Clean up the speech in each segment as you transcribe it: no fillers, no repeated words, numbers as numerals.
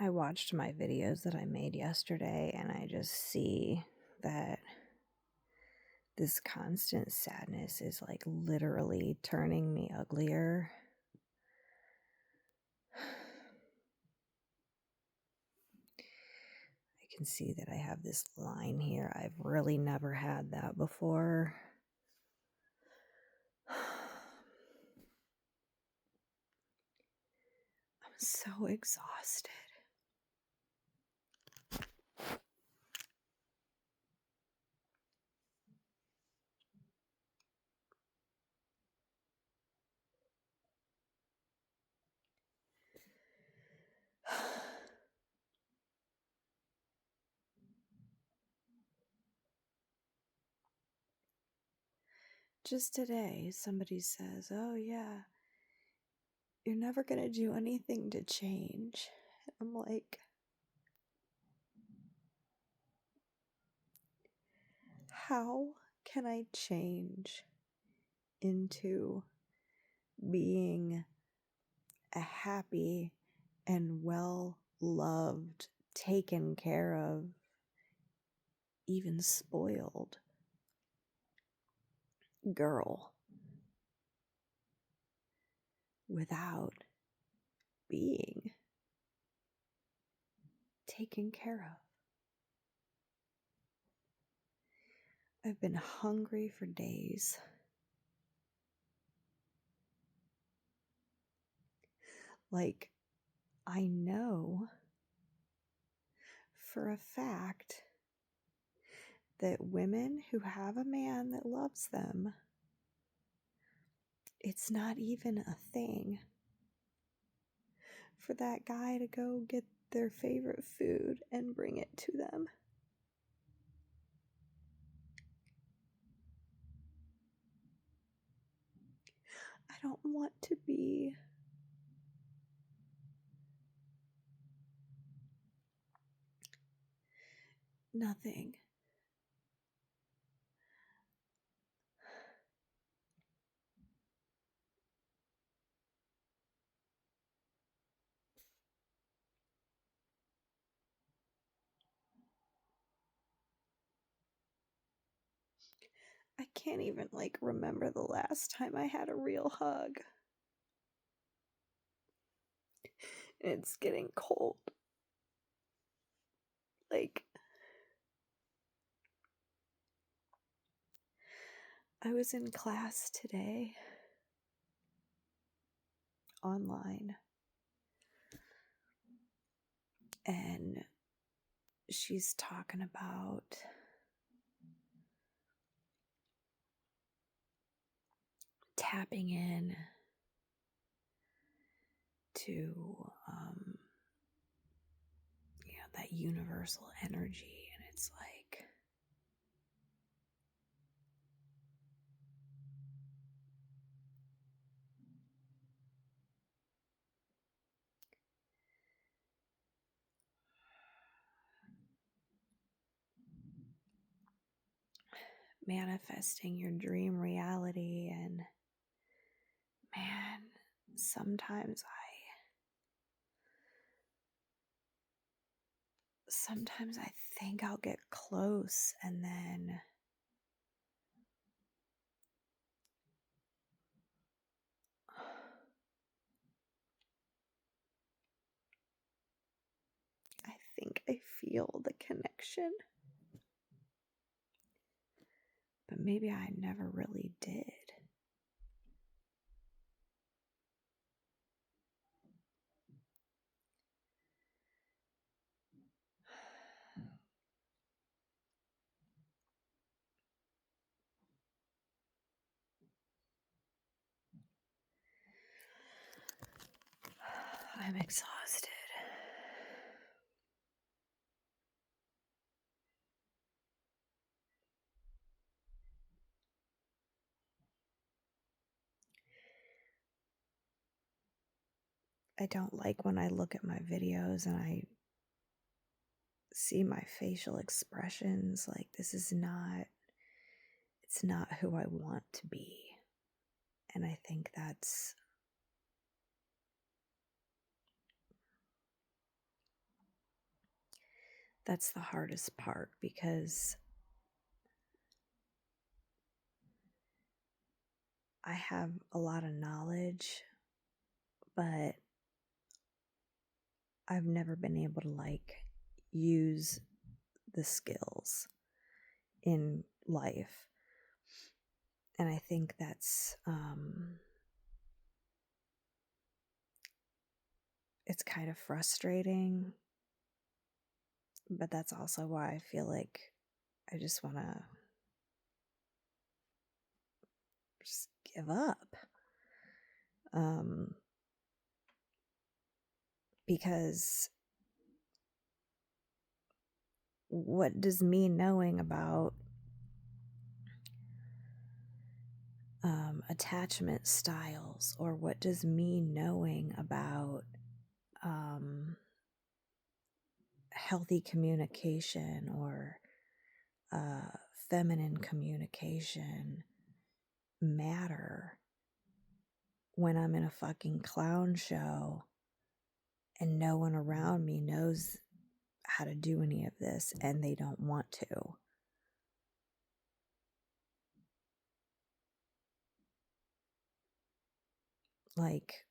I watched my videos that I made yesterday and I just see that this constant sadness is like literally turning me uglier. I can see that I have this line here. I've really never had that before. I'm so exhausted. Just today, somebody says, "Oh, yeah, you're never going to do anything to change." I'm like, how can I change into being a happy and well-loved, taken care of, even spoiled girl without being taken care of? I've been hungry for days. Like, I know for a fact that women who have a man that loves them, it's not even a thing for that guy to go get their favorite food and bring it to them. I don't want to be nothing. I can't even remember the last time I had a real hug. It's getting cold. I was in class today, online, and she's talking about tapping in to that universal energy, and it's like, manifesting your dream reality. And man, sometimes I think I'll get close and then I think I feel the connection, but maybe I never really did. I'm exhausted. I don't like when I look at my videos and I see my facial expressions. Like, it's not who I want to be. And I think that's that's the hardest part, because I have a lot of knowledge, but I've never been able to use the skills in life. And I think that's it's kind of frustrating, but that's also why I feel like I just want to just give up. Because what does me knowing about attachment styles, or what does me knowing about healthy communication, or feminine communication matter when I'm in a fucking clown show and no one around me knows how to do any of this and they don't want to? Like,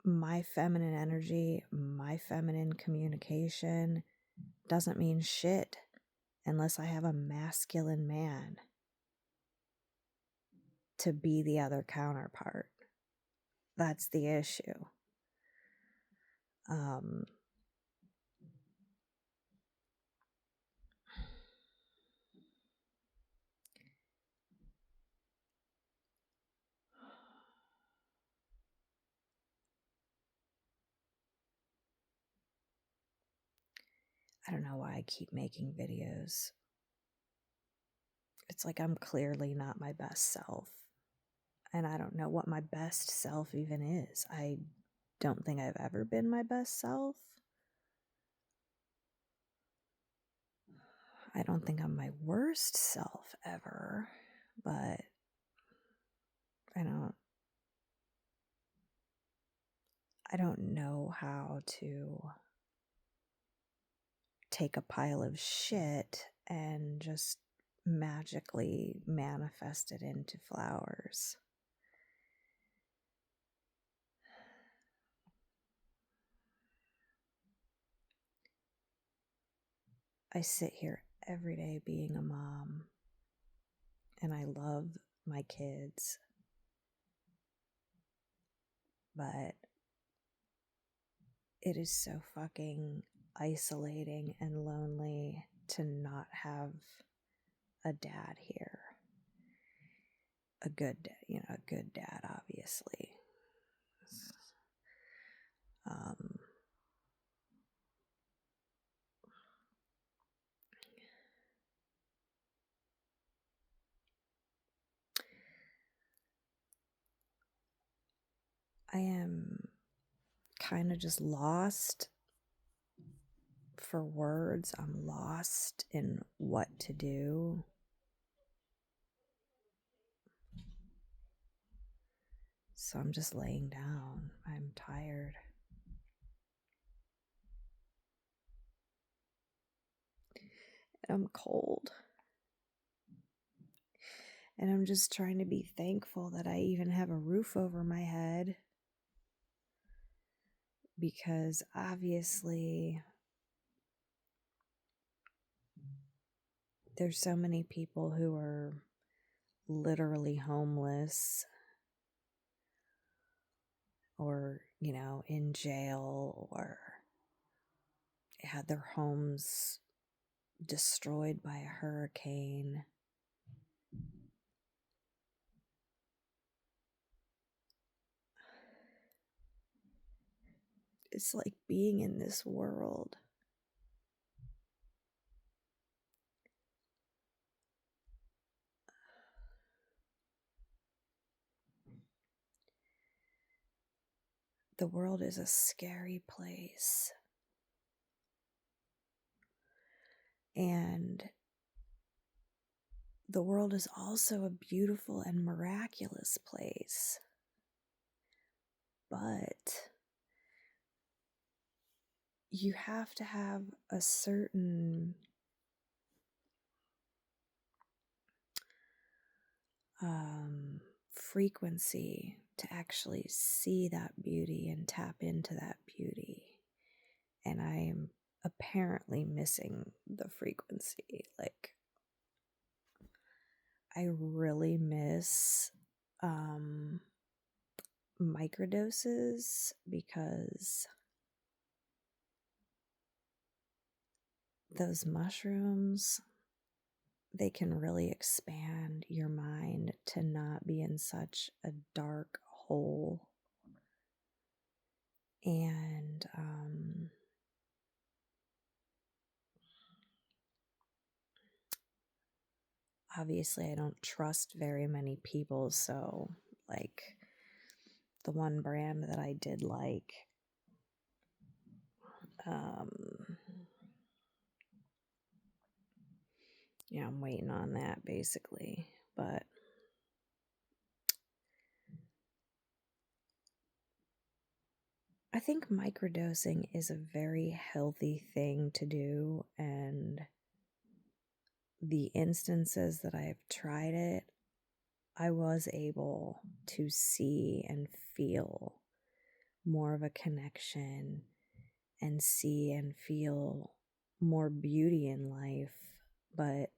my feminine energy, my feminine communication doesn't mean shit unless I have a masculine man to be the other counterpart. That's the issue. I don't know why I keep making videos. It's like I'm clearly not my best self. And I don't know what my best self even is. I don't think I've ever been my best self. I don't think I'm my worst self ever, but I don't know how to take a pile of shit and just magically manifest it into flowers. I sit here every day being a mom, and I love my kids, but it is so fucking isolating and lonely to not have a dad here. A good dad, obviously. I am kind of just lost for words. I'm lost in what to do. So I'm just laying down. I'm tired. And I'm cold. And I'm just trying to be thankful that I even have a roof over my head. Because obviously there's so many people who are literally homeless, or, in jail, or had their homes destroyed by a hurricane. It's like being in this world. The world is a scary place. And the world is also a beautiful and miraculous place. But you have to have a certain frequency to actually see that beauty and tap into that beauty. And I am apparently missing the frequency. Like, I really miss microdoses, because those mushrooms, they can really expand your mind to not be in such a dark hole. And obviously I don't trust very many people, so like the one brand that I did like, yeah, I'm waiting on that basically. But I think microdosing is a very healthy thing to do, and the instances that I've tried it, I was able to see and feel more of a connection and see and feel more beauty in life. But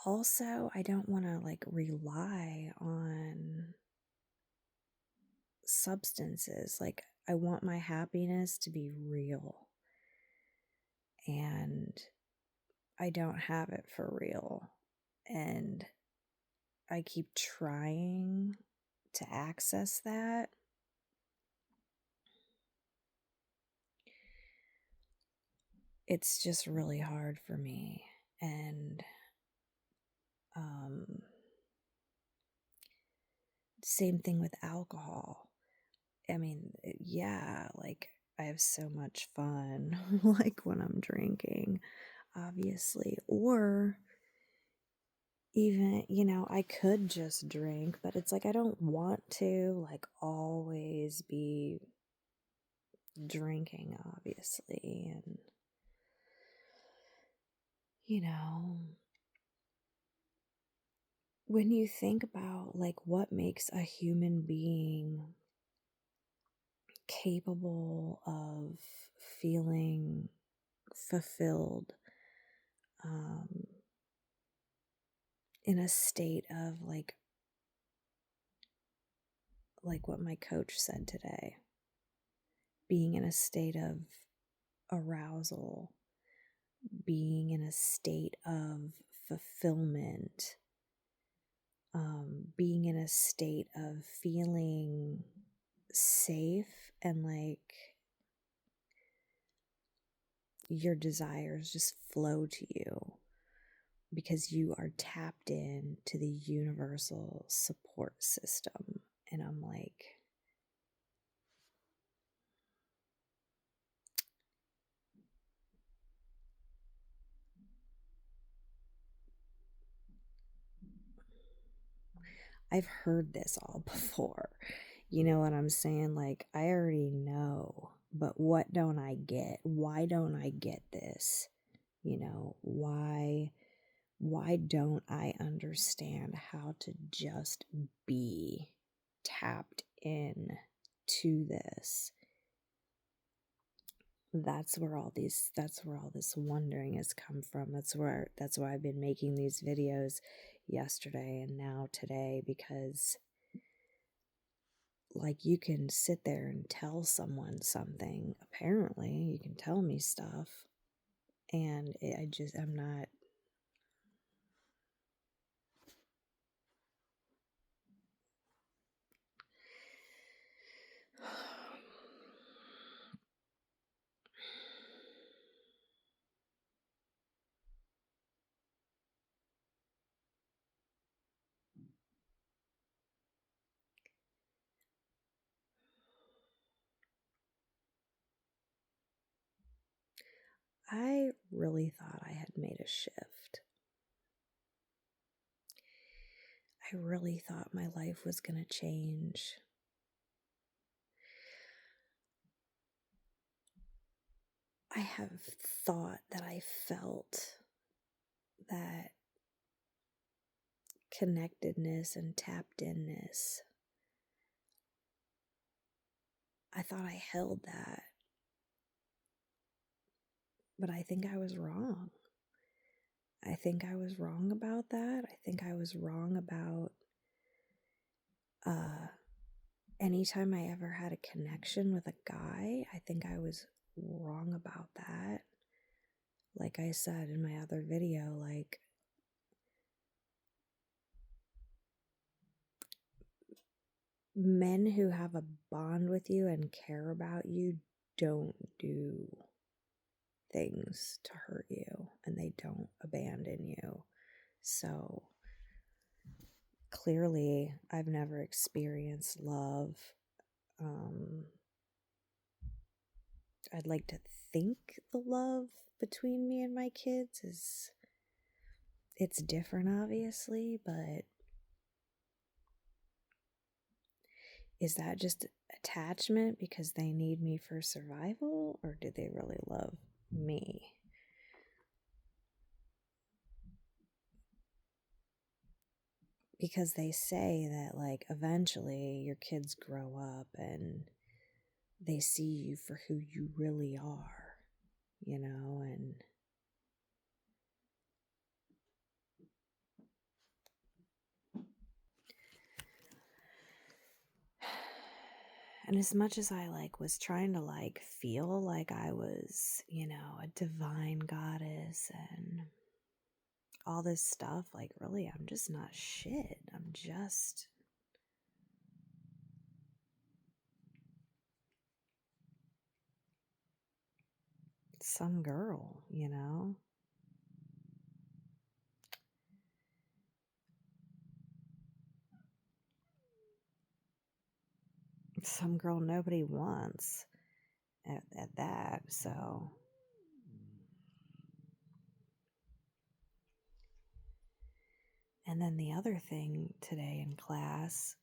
also, I don't want to like rely on substances. Like, I want my happiness to be real, and I don't have it for real. And I keep trying to access that. It's just really hard for me. And same thing with alcohol. I mean, yeah, like I have so much fun like when I'm drinking, obviously. Or even, I could just drink, but it's like I don't want to like always be drinking, obviously. And when you think about like what makes a human being capable of feeling fulfilled, in a state of like what my coach said today, being in a state of arousal, being in a state of fulfillment, being in a state of feeling safe, and like your desires just flow to you because you are tapped in to the universal support system. And I'm like, I've heard this all before. You know what I'm saying? Like, I already know, but what don't I get? Why don't I get this? Why don't I understand how to just be tapped in to this? That's where all this wondering has come from. That's why I've been making these videos yesterday and now today, because like you can sit there and tell someone something. Apparently, you can tell me stuff, and I'm not. I really thought I had made a shift. I really thought my life was going to change. I have thought that I felt that connectedness and tapped inness. I thought I held that, but I think I was wrong. I think I was wrong about that. I think I was wrong about anytime I ever had a connection with a guy. I think I was wrong about that. Like I said in my other video, like, men who have a bond with you and care about you don't do things to hurt you, and they don't abandon you. So clearly I've never experienced love. I'd like to think the love between me and my kids it's different, obviously, but is that just attachment because they need me for survival, or do they really love me? Because they say that, like, eventually your kids grow up and they see you for who you really are, and as much as I was trying to feel like I was, a divine goddess and all this stuff, really, I'm just not shit. I'm just some girl, some girl nobody wants at that. So, and then the other thing today in class,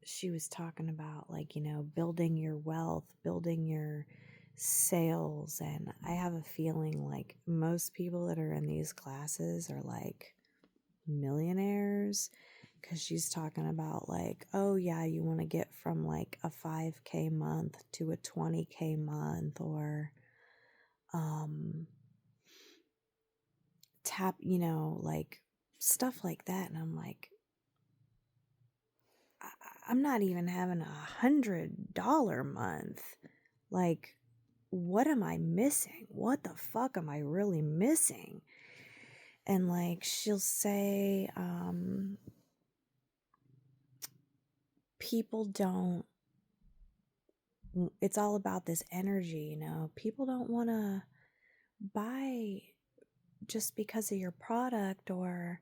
she was talking about building your wealth, building your sales. And I have a feeling like most people that are in these classes are millionaires, because she's talking about oh yeah, you want to get from a 5K month to a 20K month, or tap, stuff like that. And I'm like, I'm not even having $100 month. What am I missing? What the fuck am I really missing? And she'll say, people don't, it's all about this energy, people don't want to buy just because of your product or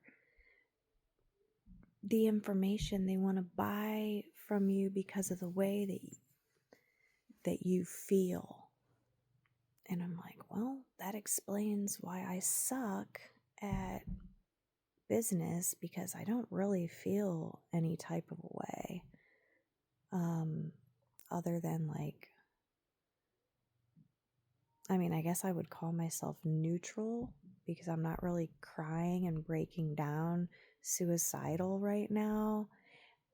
the information. They want to buy from you because of the way that you feel. And I'm like, well, that explains why I suck at business, because I don't really feel any type of a way. Other than I guess I would call myself neutral, because I'm not really crying and breaking down suicidal right now,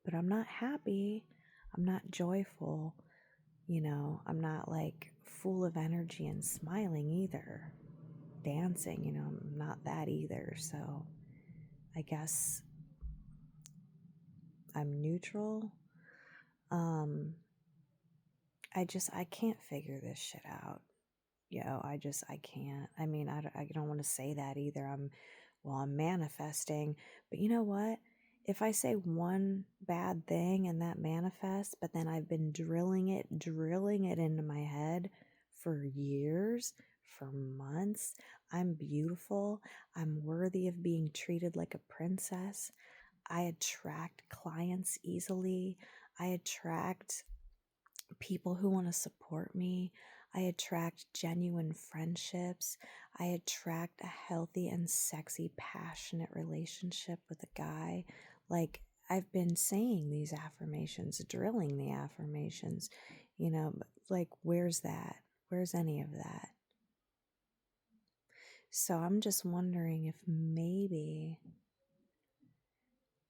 but I'm not happy. I'm not joyful. I'm not full of energy and smiling either. Dancing, I'm not that either. So I guess I'm neutral. I can't figure this shit out. I can't. I don't want to say that either. I'm manifesting, but you know what? If I say one bad thing and that manifests, but then I've been drilling it into my head for years, for months, I'm beautiful. I'm worthy of being treated like a princess. I attract clients easily. I attract people who want to support me. I attract genuine friendships. I attract a healthy and sexy, passionate relationship with a guy. I've been saying these affirmations, drilling the affirmations, but where's that? Where's any of that? So I'm just wondering if maybe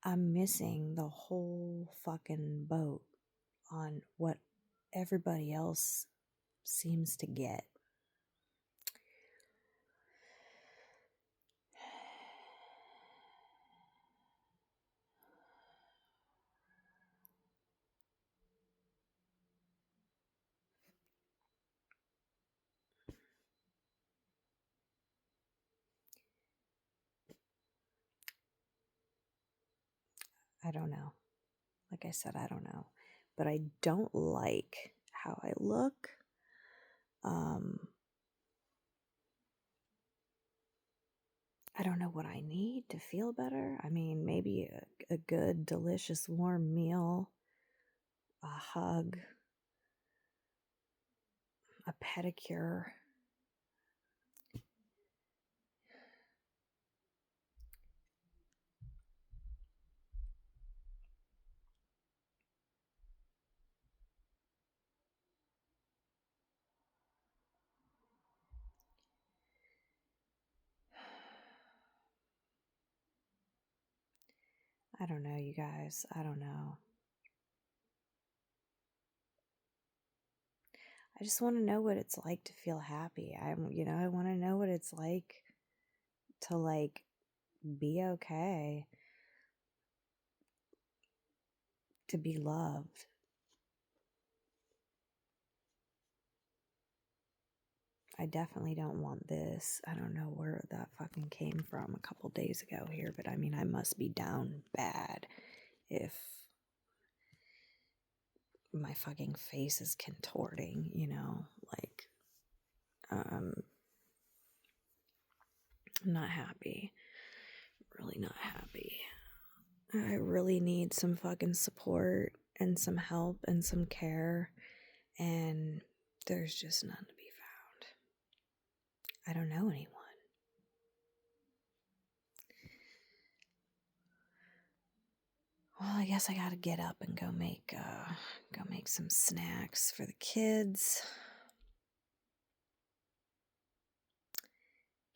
I'm missing the whole fucking boat on what everybody else seems to get. I don't know. Like I said, I don't know. But I don't like how I look. I don't know what I need to feel better. I mean, maybe a good, delicious, warm meal, a hug, a pedicure. I don't know, you guys. I don't know. I just want to know what it's like to feel happy. I want to know what it's like to be okay, to be loved. I definitely don't want this. I don't know where that fucking came from a couple days ago here, but I mean, I must be down bad if my fucking face is contorting, I'm not happy. Really not happy. I really need some fucking support and some help and some care, and there's just none to be found. I don't know anyone. Well, I guess I gotta get up and go make some snacks for the kids.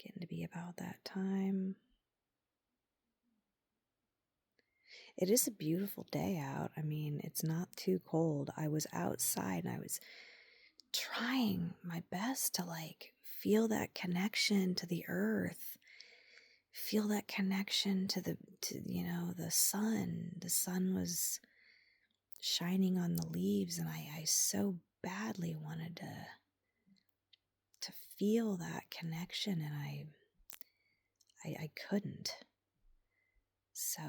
Getting to be about that time. It is a beautiful day out. I mean, it's not too cold. I was outside and I was trying my best to feel that connection to the earth. Feel that connection to the sun. The sun was shining on the leaves, and I so badly wanted to feel that connection, and I couldn't. So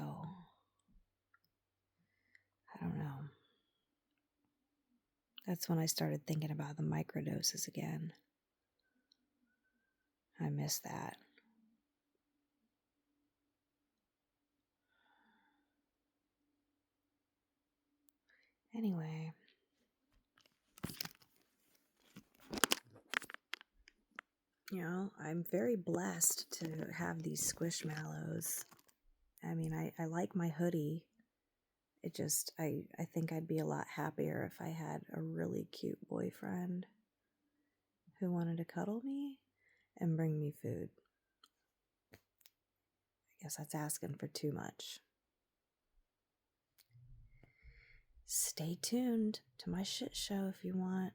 I don't know. That's when I started thinking about the microdoses again. I miss that. Anyway, I'm very blessed to have these squishmallows. I mean, I like my hoodie. It just, I think I'd be a lot happier if I had a really cute boyfriend who wanted to cuddle me and bring me food. I guess that's asking for too much. Stay tuned to my shit show if you want.